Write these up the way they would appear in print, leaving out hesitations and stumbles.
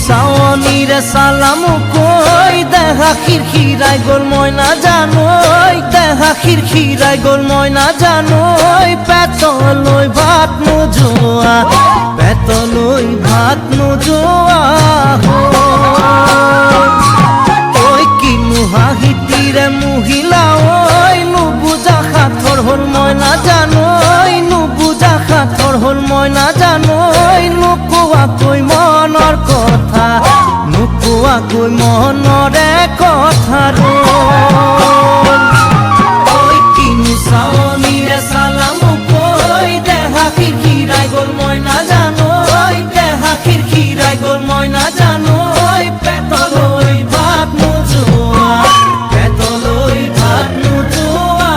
চাৱনীৰে চালামো কৈ দেহা খিৰখিৰাই গ'ল মই নাজানোই দেহা খিৰখিৰাই গ'ল মই নাজানোই পেটলৈ ভাত নোযোৱা পেটলৈ ভাত নোযোৱা ঐ কিনো হাঁহিতিৰে মহিলা ঐ নুবুজা সাঁথৰ হ'ল মই নাজানোই নুবুজা সাঁথৰ হ'ল মই নাজানোই নোকোৱাকৈ মনৰ কথা নোকোৱাকৈ মনৰে কথা ঐ কিনো চাৱনীৰে চালামো কৈ দেহা খিৰখিৰাই গ'ল মই নাজানোই দেহা খিৰখিৰাই গ'ল মই নাজানোই পেটলৈ ভাত নোযোৱা পেটলৈ ভাত নোযোৱা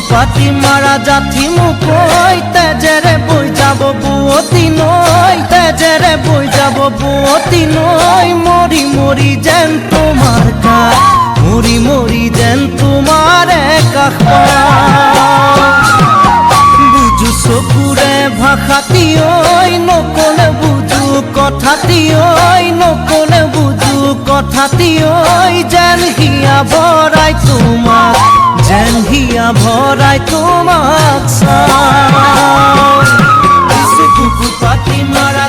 পাতি মাৰা জাঠি মুকৈ তেজেৰে বৈ যাব বুৱতী নৈ তেজেৰে বৈ যাব বুৱতী নৈ মৰি মৰি যেন তোমাৰ কাষ মৰি মৰি যেন তোমাৰে কাষ বুজো চকুৰে ভাষাতি ঐ নকলে বুজো কথাতি ঐ নকলে বুজো কথাতি ঐ যেন হিয়া ভৰাই তোমাক যেন হিয়া ভৰাই তোমাক চাওঁ বুকু পাতি মাৰা